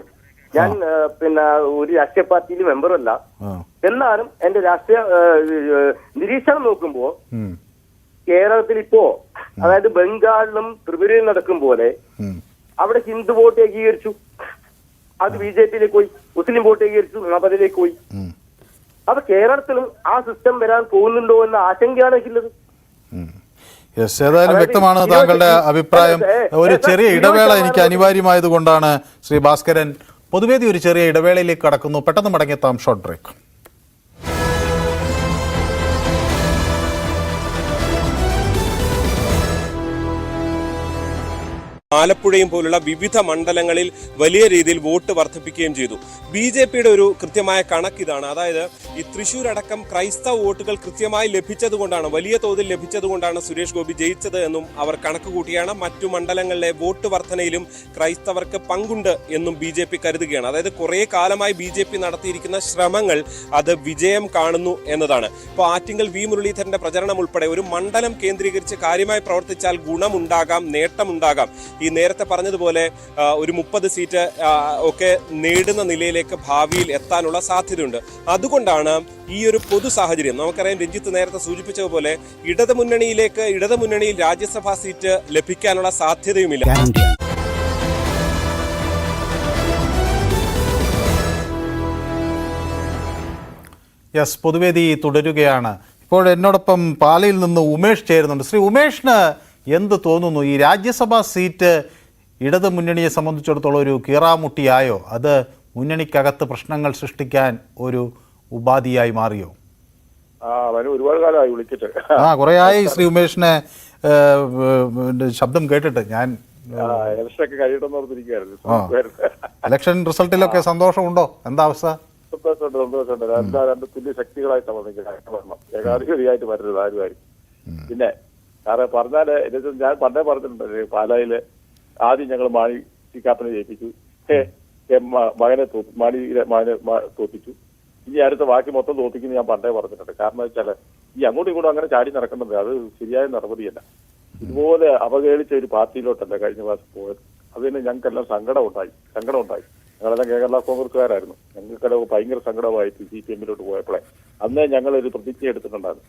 ഞാൻ പിന്നെ ഒരു രാഷ്ട്രീയ പാർട്ടിയിൽ മെമ്പറല്ല, എന്നാലും എന്റെ രാഷ്ട്രീയ നിരീക്ഷണം നോക്കുമ്പോ കേരളത്തിൽ ഇപ്പോ, അതായത് ബംഗാളിലും ത്രിപുരയിലും നടക്കും പോലെ അവിടെ ഹിന്ദു വോട്ട് ഏകീകരിച്ചു, അത് BJP-യിലേക്ക് പോയി. മുസ്ലിം വോട്ട് ഏകീകരിച്ചു, മതത്തിലേക്ക് പോയി. അപ്പൊ കേരളത്തിലും ആ സിസ്റ്റം വരാൻ പോകുന്നുണ്ടോ എന്ന ആശങ്കയാണ് എനിക്കുള്ളത്. ഏതായാലും വ്യക്തമാണ് താങ്കളുടെ അഭിപ്രായം. ഒരു ചെറിയ ഇടവേള എനിക്ക് അനിവാര്യമായത് കൊണ്ടാണ് ശ്രീ ഭാസ്കരൻ പൊതുവേദി ഒരു ചെറിയ ഇടവേളയിലേക്ക് കടക്കുന്നു. പെട്ടെന്ന് മടങ്ങിയെത്താം. Short break. ആലപ്പുഴയും പോലുള്ള വിവിധ മണ്ഡലങ്ങളിൽ വലിയ രീതിയിൽ വോട്ട് വർദ്ധിപ്പിക്കുകയും ചെയ്തു. BJP-യുടെ ഒരു കൃത്യമായ കണക്ക് ഇതാണ്. അതായത് ഈ തൃശ്ശൂർ അടക്കം ക്രൈസ്തവ വോട്ടുകൾ കൃത്യമായി ലഭിച്ചതുകൊണ്ടാണ്, വലിയ തോതിൽ ലഭിച്ചതുകൊണ്ടാണ് സുരേഷ് ഗോപി ജയിച്ചത് എന്നും അവർ കണക്ക് കൂട്ടിയാണ്. മറ്റു മണ്ഡലങ്ങളിലെ വോട്ട് വർധനയിലും ക്രൈസ്തവർക്ക് പങ്കുണ്ട് എന്നും BJP കരുതുകയാണ്. അതായത് കുറെ കാലമായി BJP നടത്തിയിരിക്കുന്ന ശ്രമങ്ങൾ അത് വിജയം കാണുന്നു എന്നതാണ്. ഇപ്പോൾ ആറ്റിങ്ങൽ V. മുരളീധരന്റെ പ്രചരണം ഉൾപ്പെടെ ഒരു മണ്ഡലം കേന്ദ്രീകരിച്ച് കാര്യമായി പ്രവർത്തിച്ചാൽ ഗുണമുണ്ടാകാം, നേട്ടമുണ്ടാകാം. ഈ നേരത്തെ പറഞ്ഞതുപോലെ ഒരു 30 സീറ്റ് ഒക്കെ നേടുന്ന നിലയിലേക്ക് ഭാവിയിൽ എത്താനുള്ള സാധ്യതയുണ്ട്. അതുകൊണ്ടാണ് ഈ ഒരു പൊതു സാഹചര്യം, നമുക്കറിയാം രഞ്ജിത്ത് നേരത്തെ സൂചിപ്പിച്ചതുപോലെ ഇടതുമുന്നണിയിൽ രാജ്യസഭാ സീറ്റ് ലഭിക്കാനുള്ള സാധ്യതയുമില്ല. യെസ്, പൊതുവേദി തുടരുകയാണ്. ഇപ്പോൾ എന്നോടൊപ്പം പാലയിൽ നിന്ന് ഉമേഷ് ചേരുന്നുണ്ട്. ശ്രീ ഉമേഷിന് എന്ത് തോന്നുന്നു? ഈ രാജ്യസഭാ സീറ്റ് ഇടത് മുന്നണിയെ സംബന്ധിച്ചിടത്തോളം ഒരു കീറാമുട്ടിയായോ? അത് മുന്നണിക്കകത്ത് പ്രശ്നങ്ങൾ സൃഷ്ടിക്കാൻ ഒരു ഉപാധിയായി മാറിയോ? ഒരുപാട് കാലമായി വിളിച്ചിട്ട്. കുറേ ആയി ശ്രീ ഉമേഷിനെ ശബ്ദം കേട്ടിട്ട്. ഞാൻ ഇലക്ഷനൊക്കെ കഴിയണമെന്നോർത്തിരിക്കുകയായിരുന്നു. ഇലക്ഷൻ റിസൾട്ടിലൊക്കെ സന്തോഷമുണ്ടോ? എന്താ അവസ്ഥ? സന്തോഷമുണ്ട്. രണ്ട് തുല്യ ശക്തികളായിട്ടാണ് വരണം, ഏകാധിപതിയായിട്ട് വരരുത് ആരുമായിരിക്കും. പിന്നെ കാരണം പറഞ്ഞാല് ഞാൻ പണ്ടേ പറഞ്ഞിട്ടുണ്ട്, പാലായില് ആദ്യം ഞങ്ങൾ മാണി കാപ്പനെ ജയിപ്പിച്ചു, മകനെ മകനെ തോപ്പിച്ചു, ഇനി അടുത്ത ബാക്കി മൊത്തം തോപ്പിക്കുന്നു ഞാൻ പണ്ടേ പറഞ്ഞിട്ടുണ്ട്. കാരണം വെച്ചാല് ഈ അങ്ങോട്ടും ഇങ്ങോട്ടും അങ്ങനെ ചാടി നടക്കുന്നത് അത് ശരിയായ നടപടിയല്ല. ഇതുപോലെ അവഹേളിച്ച ഒരു പാർട്ടിയിലോട്ടല്ല കഴിഞ്ഞ പ്രാവശ്യം പോയത്. അതിന് ഞങ്ങൾക്കെല്ലാം സങ്കടം ഉണ്ടായി. ഞങ്ങളെല്ലാം കേരള കോൺഗ്രസ്സുകാരായിരുന്നു. ഞങ്ങൾക്കെല്ലാം ഭയങ്കര സങ്കടമായിട്ട് CPM-ലോട്ട് പോയപ്പോഴേ അന്നേ ഞങ്ങളൊരു പ്രതിജ്ഞ എടുത്തിട്ടുണ്ടായിരുന്നു.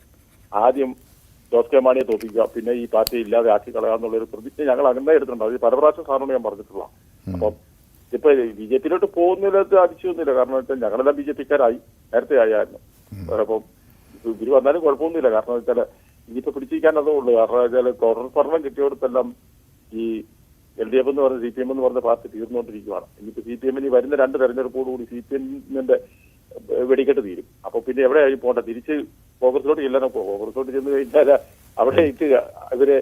ആദ്യം ജോസ് കെ മാണിയെ തോപ്പിക്കുക, പിന്നെ ഈ പാർട്ടി ഇല്ലാതെ ആക്കി കളയാന്നുള്ളൊരു പ്രതിജ്ഞ ഞങ്ങൾ അങ്ങനെ എടുത്തിട്ടുണ്ട്. അത് പല പ്രാവശ്യം സാറിനോട് ഞാൻ പറഞ്ഞിട്ടുള്ള. അപ്പം ഇപ്പൊ BJP-ലോട്ട് പോകുന്നതിനകത്ത് അതിശയൊന്നുമില്ല. കാരണം വെച്ചാൽ ഞങ്ങളെല്ലാം BJP-ക്കാരായി, നേരത്തെ ആയിരുന്നു. അപ്പം ഇവര് വന്നാലും കുഴപ്പമൊന്നുമില്ല. കാരണം വെച്ചാൽ ഇനിയിപ്പോ പിടിച്ചിരിക്കാൻ അതേ ഉള്ളൂ. കാരണം വെച്ചാൽ തുടർ ഭരണം കിട്ടിയോടത്തെല്ലാം ഈ LDF എന്ന് പറഞ്ഞ CPM എന്ന് പറഞ്ഞ പാർട്ടി തീർന്നുകൊണ്ടിരിക്കുകയാണ്. ഇനിയിപ്പോ CPM-ന് വരുന്ന 2 തെരഞ്ഞെടുപ്പോടുകൂടി CPM-ന്റെ വെടിക്കെട്ട് തീരും. അപ്പൊ പിന്നെ എവിടെയായി പോകണ്ട? തിരിച്ച് കോൺഗ്രസിലോട്ട് ചെല്ലാനോ? കോൺഗ്രസിലോട്ട് ചെന്ന് കഴിഞ്ഞാൽ അവിടെ ഇവര്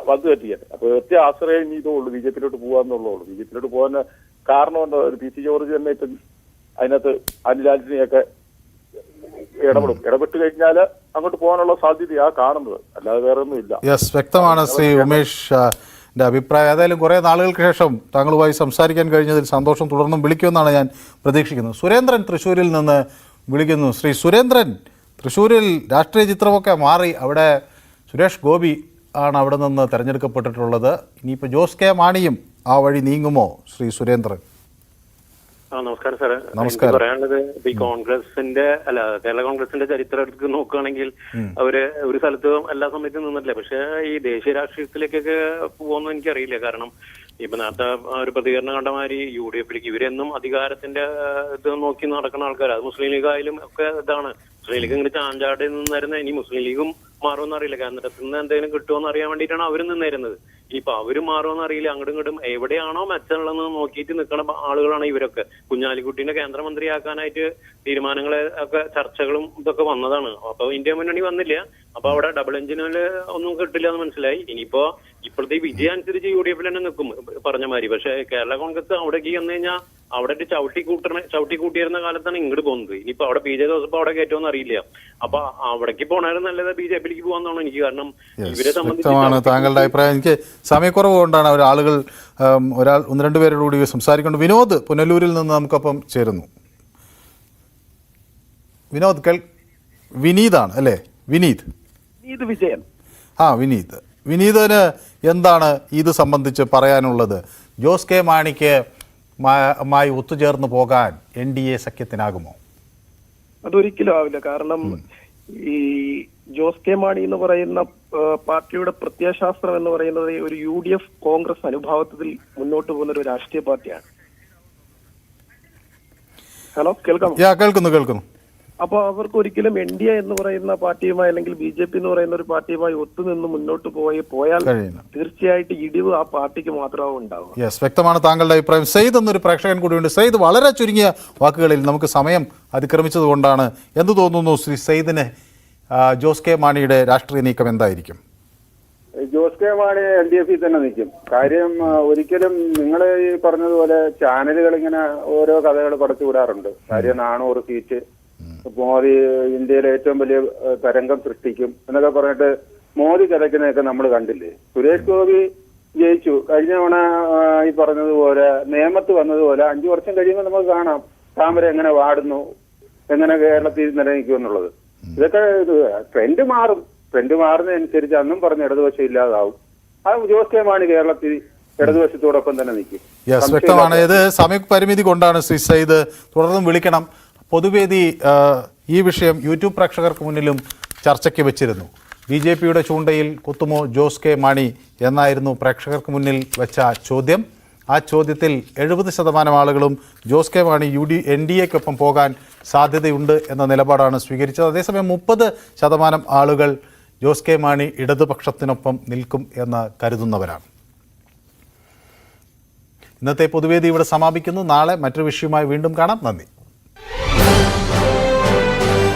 വന്നു കെട്ടിയാണ്. അപ്പൊ ഒറ്റ ആശ്രയം ഇനി ഇതേ ഉള്ളൂ, BJP-ലോട്ട് പോകാന്നുള്ളൂ. BJP-ലോട്ട് പോകാൻ കാരണം എന്താ? ഒരു PC ജോർജ് തന്നെ ഇപ്പം അതിനകത്ത് അനിൽ ആന്റണിയൊക്കെ ഇടപെട്ട് കഴിഞ്ഞാൽ അങ്ങോട്ട് പോകാനുള്ള സാധ്യതയാ കാണുന്നത്, അല്ലാതെ വേറെ ഒന്നും ഇല്ല. യെസ്, വ്യക്തമാണ് ശ്രീ ഉമേഷ് അഭിപ്രായം. ഏതായാലും കുറേ നാളുകൾക്ക് ശേഷം താങ്കളുമായി സംസാരിക്കാൻ കഴിഞ്ഞതിൽ സന്തോഷം. തുടർന്നും വിളിക്കുമെന്നാണ് ഞാൻ പ്രതീക്ഷിക്കുന്നത്. സുരേന്ദ്രൻ തൃശ്ശൂരിൽ നിന്ന് വിളിക്കുന്നു. ശ്രീ സുരേന്ദ്രൻ, തൃശ്ശൂരിൽ രാഷ്ട്രീയ ചിത്രമൊക്കെ മാറി. അവിടെ സുരേഷ് ഗോപി ആണ് അവിടെ നിന്ന് തിരഞ്ഞെടുക്കപ്പെട്ടിട്ടുള്ളത്. ഇനിയിപ്പോൾ ജോസ് കെ മാണിയും ആ വഴി നീങ്ങുമോ ശ്രീ സുരേന്ദ്രൻ? നമസ്കാരം സാറേ. നമസ്കാരം. പറയാനുള്ളത് ഈ കോൺഗ്രസിന്റെ കേരള കോൺഗ്രസിന്റെ ചരിത്രം എടുത്ത് നോക്കുകയാണെങ്കിൽ അവര് ഒരു സ്ഥലത്തും എല്ലാ സമയത്തും നിന്നിട്ടില്ല. പക്ഷെ ഈ ദേശീയ രാഷ്ട്രീയത്തിലേക്കൊക്കെ പോകുമെന്ന് എനിക്കറിയില്ല. കാരണം ഇപ്പൊ നേരത്തെ ഒരു പ്രതികരണം കണ്ട മാതിരി UDF-ലേക്ക് ഇവരെന്നും അധികാരത്തിന്റെ ഇത് നോക്കി നടക്കുന്ന ആൾക്കാർ. അത് മുസ്ലിം ലീഗ് ആയാലും ഒക്കെ ഇതാണ്. മുസ്ലിം ലീഗ് ഇങ്ങനെ ചാഞ്ചാടി നിന്നായിരുന്ന ഇനി മുസ്ലിം ലീഗും മാറുമെന്ന് അറിയില്ല. കേന്ദ്രത്തിൽ നിന്ന് എന്തെങ്കിലും കിട്ടുമോന്ന് അറിയാൻ വേണ്ടിയിട്ടാണ് അവര് നിന്നിരുന്നത്. ഇപ്പൊ അവര് മാറുമെന്ന് അറിയില്ല. അങ്ങോട്ടും ഇങ്ങോട്ടും എവിടെയാണോ മെച്ചമുള്ളതെന്ന് നോക്കിയിട്ട് നിൽക്കുന്ന ആളുകളാണ് ഇവരൊക്കെ. കുഞ്ഞാലിക്കുട്ടീനെ കേന്ദ്രമന്ത്രിയാക്കാനായിട്ട് തീരുമാനങ്ങളെ ഒക്കെ ചർച്ചകളും ഇതൊക്കെ വന്നതാണ്. അപ്പൊ ഇന്ത്യ മുന്നണി വന്നില്ല. അപ്പൊ അവിടെ ഡബിൾ എഞ്ചിനില് ഒന്നും കിട്ടില്ല എന്ന് മനസ്സിലായി. ഇനിയിപ്പോ ഇപ്പോഴത്തെ വിജയം അനുസരിച്ച് UDF-ൽ തന്നെ നിൽക്കും പറഞ്ഞ മാതിരി. പക്ഷെ കേരള കോൺഗ്രസ് അവിടേക്ക് വന്നു കഴിഞ്ഞാൽ അവിടെ ചവിട്ടി കൂട്ടിയിരുന്ന കാലത്താണ് ഇങ്ങോട്ട് പോകുന്നത്. ഇനിയിപ്പോ അവിടെ PJ ജോസഫ് അവിടെ കയറ്റുമെന്ന് അറിയില്ല. അപ്പൊ അവിടേക്ക് പോണാലും നല്ലത് BJP-ലേക്ക് പോകാന്നാണ് എനിക്ക്. കാരണം ഇവരെ സംബന്ധിച്ച് താങ്കളുടെ അഭിപ്രായം. എനിക്ക് സമയക്കുറവ് കൊണ്ടാണ് ആളുകൾ ഒന്ന് രണ്ട് പേരോട് കൂടി സംസാരിക്കുന്നത്. വിനോദ് പുനലൂരിൽ നിന്ന് നമുക്കൊപ്പം ചേരുന്നു. വിനോദ് വിനീതാണ് അല്ലേ? വിനീത് വിജയൻ. വിനീതിന് എന്താണ് ഇത് സംബന്ധിച്ച് പറയാനുള്ളത്? ജോസ് കെ മാണിക്ക് മായി ഒത്തുചേർന്ന് പോകാൻ NDA സഖ്യത്തിനാകുമോ? അതൊരിക്കലും ആവില്ല. കാരണം ഈ ജോസ് കെ മാണി എന്ന് പറയുന്ന പാർട്ടിയുടെ പ്രത്യയശാസ്ത്രം എന്ന് പറയുന്നത് ഒരു UDF കോൺഗ്രസ് അനുഭാവത്തിൽ മുന്നോട്ട് പോകുന്ന ഒരു രാഷ്ട്രീയ പാർട്ടിയാണ്. ഹലോ, കേൾക്കുന്നു. അപ്പൊ അവർക്ക് ഒരിക്കലും NDA എന്ന് പറയുന്ന പാർട്ടിയുമായി അല്ലെങ്കിൽ BJP എന്ന് പറയുന്ന ഒരു പാർട്ടിയുമായി ഒത്തുനിന്ന് മുന്നോട്ട് പോയാൽ തീർച്ചയായിട്ടും ഇടിവ് ആ പാർട്ടിക്ക് മാത്രമേ ഉണ്ടാവും. യെസ്, വ്യക്തമാണ് താങ്കളുടെ അഭിപ്രായം. സെയ്ദ് എന്നൊരു പ്രേക്ഷകൻ കൂടിയുണ്ട്. സെയ്ദ്, വളരെ ചുരുങ്ങിയ വാക്കുകളിൽ, നമുക്ക് സമയം അതിക്രമിച്ചത് കൊണ്ടാണ്. എന്ത് തോന്നുന്നു ശ്രീ സെയ്ദിന്? ജോസ് കെ മാണിയുടെ രാഷ്ട്രീയ നീക്കം എന്തായിരിക്കും? ജോസ് കെ മാണി LDF-ൽ തന്നെ നിൽക്കും. കാര്യം ഒരിക്കലും നിങ്ങൾ ഈ പറഞ്ഞതുപോലെ ചാനലുകൾ ഇങ്ങനെ ഓരോ കഥകൾ പടച്ചുവിടാറുണ്ട്. കാര്യം 400 സീറ്റ് മോദി ഇന്ത്യയിലെ ഏറ്റവും വലിയ തരംഗം സൃഷ്ടിക്കും എന്നൊക്കെ പറഞ്ഞിട്ട് മോദി കലക്കുന്നതൊക്കെ നമ്മൾ കണ്ടില്ലേ. സുരേഷ് ഗോപി ജയിച്ചു. കഴിഞ്ഞ തവണ ഈ പറഞ്ഞതുപോലെ നിയമത്ത് വന്നതുപോലെ 5 വർഷം കഴിയുമ്പോൾ നമുക്ക് കാണാം താമര എങ്ങനെ വാടുന്നു, എങ്ങനെ കേരളത്തിൽ നിലനിൽക്കും എന്നുള്ളത്. ഇതൊക്കെ ട്രെൻഡ് മാറുന്നതനുസരിച്ച് അന്നും പറഞ്ഞ ഇടതുപക്ഷം ഇല്ലാതാവും. ആ ജോസ് കെ മാണി കേരളത്തിൽ ഇടതുപക്ഷത്തോടൊപ്പം തന്നെ നിൽക്കും. വ്യക്തമാണ്. ഇത് സമയപരിമിതി കൊണ്ടാണ് ശ്രീ സെയ്ദ്. തുടർന്നും വിളിക്കണം. പൊതുവേദി ഈ വിഷയം യൂട്യൂബ് പ്രേക്ഷകർക്ക് മുന്നിലും ചർച്ചയ്ക്ക് വെച്ചിരുന്നു. BJP-യുടെ ചൂണ്ടയിൽ കുത്തുമോ ജോസ് കെ മാണി എന്നായിരുന്നു പ്രേക്ഷകർക്ക് മുന്നിൽ വെച്ച ചോദ്യം. ആ ചോദ്യത്തിൽ 70% ആളുകളും ജോസ് കെ മാണി NDAക്കൊപ്പം പോകാൻ സാധ്യതയുണ്ട് എന്ന നിലപാടാണ് സ്വീകരിച്ചത്. അതേസമയം 30% ആളുകൾ ജോസ് കെ മാണി ഇടതുപക്ഷത്തിനൊപ്പം നിൽക്കും എന്ന് കരുതുന്നവരാണ്. ഇന്നത്തെ പൊതുവേദി ഇവിടെ സമാപിക്കുന്നു. നാളെ മറ്റൊരു വിഷയവുമായി വീണ്ടും കാണാം. നന്ദി.